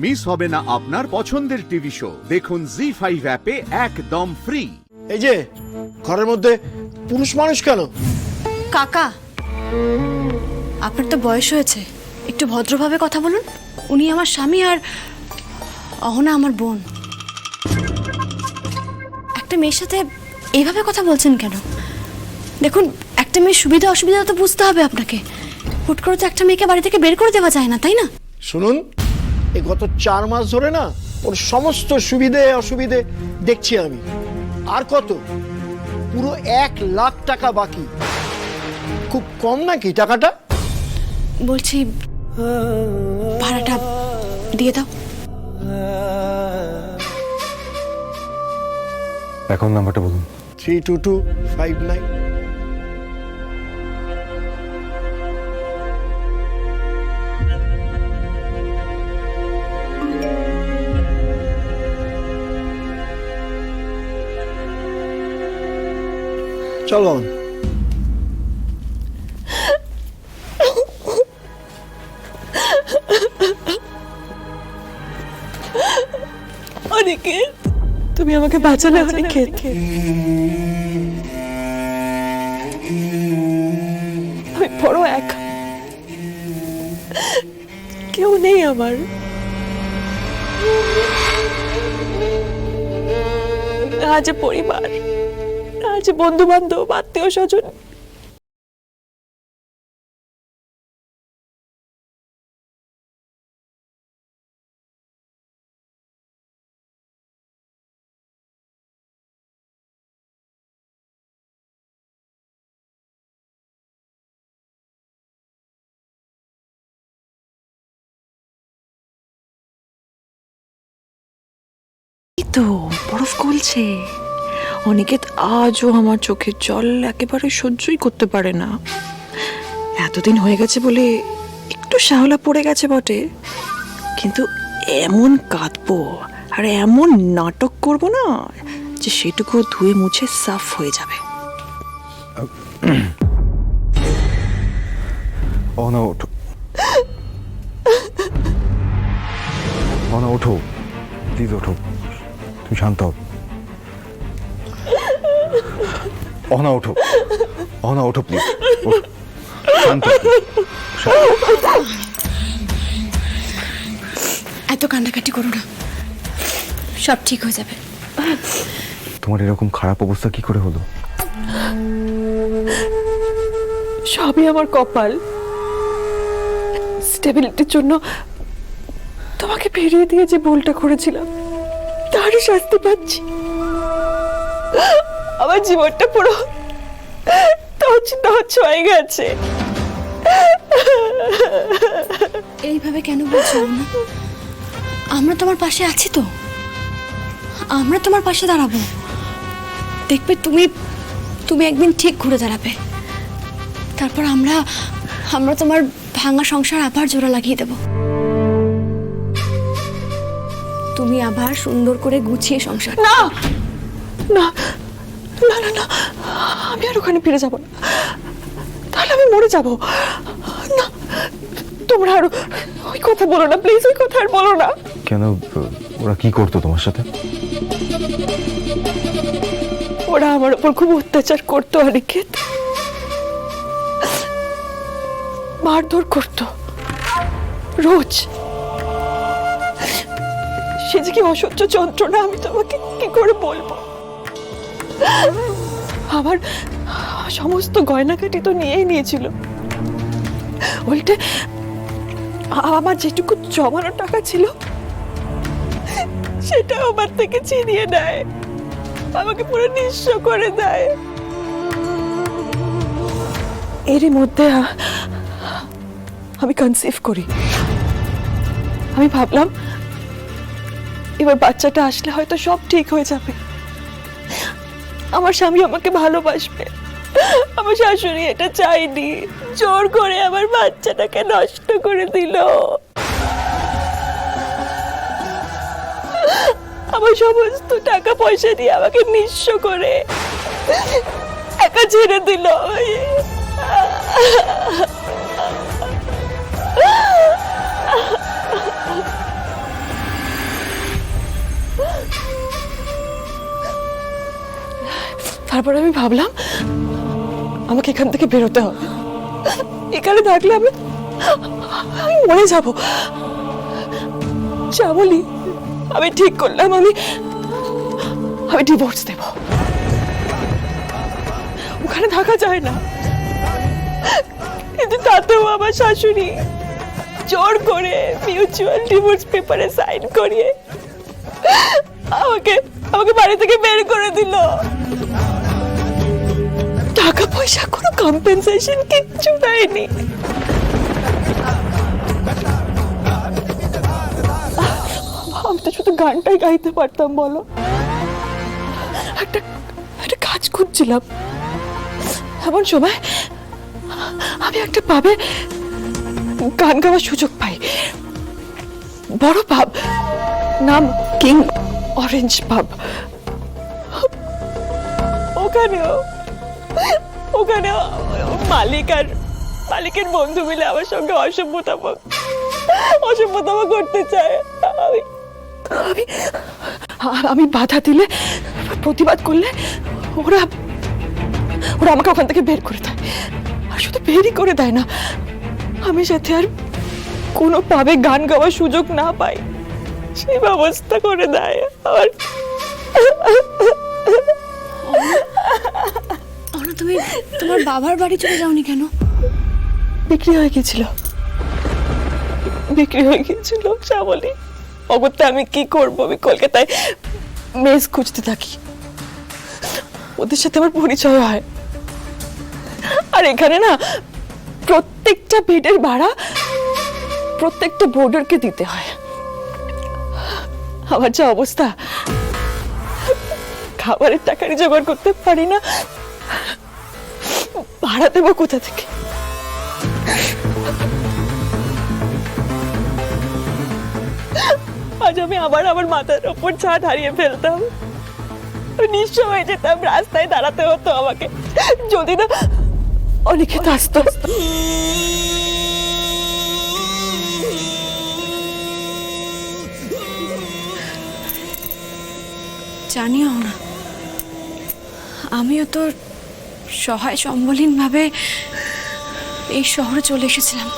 Miss হবে না আপনার পছন্দের টিভি শো। দেখুন জি5 অ্যাপে একদম ফ্রি। এই যে ঘরের মধ্যে পুরুষ মানুষ কেন? কাকা, আপনার তো বয়স হয়েছে, একটু ভদ্রভাবে কথা বলুন। উনি আমার স্বামী আর অহনা আমার বোন। একটা মেয়ের সাথে এইভাবে কথা বলছেন কেন? দেখুন, একটা মেয়ের সুবিধা অসুবিধা তো বুঝতে হবে আপনাকে। হুট করে তো একটা মেয়েকে বাড়ি থেকে বের করে দেওয়া যায় না, তাই না? শুনুন, এই গত 4 মাস ধরে না ওর সমস্ত সুবিধে অসুবিধে দেখছি আমি। আর কত? পুরো 1 লাখ টাকা বাকি। খুব কম নাকি টাকাটা? বলছি ভাড়াটা দিয়ে দাও। অ্যাকাউন্ট নাম্বারটা বলুন। 32259। চলো অনিকেত, তুমি আমাকে বাঁচালে অনিকেত। আমি বড় একা, কেউ নেই আমার। আজ পরিবার, আজ বন্ধু বান্ধব, আত্মীয় স্বজন। তো বরফ গলছে। অনিকেত আজও আমার চোখের জল একেবারে সহ্যই করতে পারে না। এতদিন হয়ে গেছে বলে একটু শ্যাওলা পড়ে গেছে বটে, কিন্তু এমন কাঁদবো আর এমন নাটক করব না যে সেটুকু ধুয়ে মুছে সাফ হয়ে যাবে। অহনা ওঠো, অহনা ওঠো, প্লিজ ওঠো, তুমি শান্ত হও। অহনা ওঠো, অহনা ওঠো প্লিজ, শান্ত হও। এত কান্নাকাটি করো না, সব ঠিক হয়ে যাবে। তোমার এরকম খারাপ অবস্থা কি করে হলো? সবই আমার কপাল। স্টেবিলিটির জন্য তোমাকে ফিরিয়ে দিয়ে যে ভুলটা করেছিলাম তারই শাস্তি পাচ্ছি। আমার জীবনটা পুরো তছনছ হয়ে গেছে। এইভাবে কেন বলছো না? আমরা তোমার পাশে আছি তো, আমরা তোমার পাশে দাঁড়াবো। দেখবে তুমি তুমি একদিন ঠিক ঘুরে দাঁড়াবে। তারপর আমরা তোমার ভাঙা সংসার আবার জোড়া লাগিয়ে দেব। তুমি আবার সুন্দর করে গুছিয়ে সংসার। না না না না না, আমি আর ওখানে ফিরে যাব না, তাহলে আমি মরে যাব। না, তোমরা আর ওই কথা বলো না প্লিজ, ওই কথা আর বলো না। কেন, ওরা কি করতো তোমার সাথে? ওরা আমার উপর খুব অত্যাচার করতো অনিকেত, মারধর করতো রোজ। সে যে কি অসহ্য যন্ত্রণা আমি তোমাকে কি করে বলবো। আমার সমস্ত গয়নাকাটি তো নিয়েই নিয়েছিল, উল্টে আমার যেটুকু জমানো টাকা ছিল সেটা আমার থেকে ছিনিয়ে নেয়, আমাকে পুরো নিঃস্ব করে দেয়। এরই মধ্যে আমি কনসিভ করি। আমি ভাবলাম এবার বাচ্চাটা আসলে হয়তো সব ঠিক হয়ে যাবে, আমার স্বামী আমাকে ভালোবাসবে। আমার শাশুড়ি এটা চাইনি, জোর করে আমার বাচ্চাটাকে নষ্ট করে দিল। আমার সমস্ত টাকা পয়সা দিয়ে আমাকে নিঃস্ব করে একা ছেড়ে দিল। তারপর আমি ভাবলাম আমাকে এখান থেকে বেরোতে হবে, এখানে থাকলে আমি মরে যাব। শ্যামলী, আমি ঠিক করলাম আমি ডিভোর্স দেব। ওখানে থাকা যায় না, কিন্তু তাতেও আমার শাশুড়ি জোর করে মিউচুয়াল ডিভোর্স পেপারে সাইন করিয়ে আমাকে বাড়ি থেকে বের করে দিল। টাকা পয়সা কোনো কম্পেনসেশন কিচ্ছু দেয়নি। আমি তো শুধু গানটাই গাইতে পারতাম বলো। একটা কাজ খুঁজছিলাম, এমন সময় আমি একটা পাবে গান গাওয়ার সুযোগ পাই। বড় পাব, নাম কিং অরেঞ্জ পাব। ওখানেও মালিকের বন্ধু মিলে আমার সঙ্গে অসভ্যতাম করতে চায়। আমি বাধা দিলে, প্রতিবাদ করলে ওরা আমাকে ওখান থেকে বের করে দেয়। আর শুধু বেরই করে দেয় না, আমি সাথে আর কোনো পাবে গান গাওয়ার সুযোগ না পাই সেই ব্যবস্থা করে দেয়। আর তুমি তোমার বাবার বাড়ি চলে যাওনি কেন? বিক্রি হয়ে গেছিল শ্যামলী। অগত্যা আমি কি করবো? আমি কলকাতায় মেস খুঁজতে থাকি, ওদের সাথে আমার পরিচয় হয়। আর এখানে না প্রত্যেকটা বেডের ভাড়া প্রত্যেকটা বোর্ডারকে দিতে হয়। আমার যা অবস্থা, খাবারের টাকারই জোগাড় করতে পারি না, ভাড়া দেবো কোথা থেকে? আজ আমি আবার আমার মাথার ওপর ছাদ হারিয়ে ফেলতাম, নিঃস্ব হয়ে যেতাম, রাস্তায় দাঁড়াতে হতো আমাকে, যদি না অনেকে আসতো। জানিও না, আমিও তো সহায় সম্বলহীন ভাবে এই শহরে চলে এসেছিলাম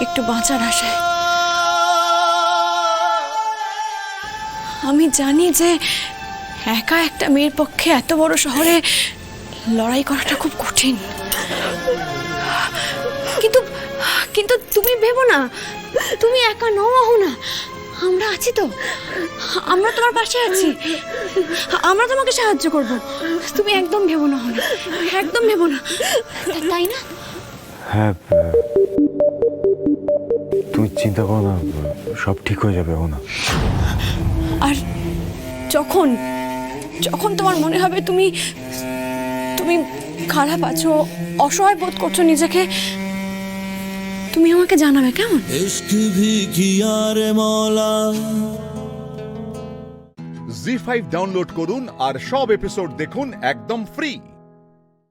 একটু বাঁচার আশায়। আমি জানি যে একা একটা মেয়ের পক্ষে এত বড় শহরে লড়াই করাটা খুব কঠিন, কিন্তু কিন্তু তুমি ভেবো না, তুমি একা নও না, আমরা আছি তো, আমরা তোমার পাশে আছি, আমরা তোমাকে সাহায্য করব। তুমি একদম ভেবো না, একদম ভেবো না, তাই না? হ্যাঁ, তুমি চিন্তা করো না, সব ঠিক হয়ে যাবে না। আর যখন তোমার মনে হবে তুমি খারাপ আছো, অসহায় বোধ করছো নিজেকে, তুমি আমাকে জানাবে, কেমন? জি5 ডাউনলোড করুন আর সব এপিসোড দেখুন একদম ফ্রি।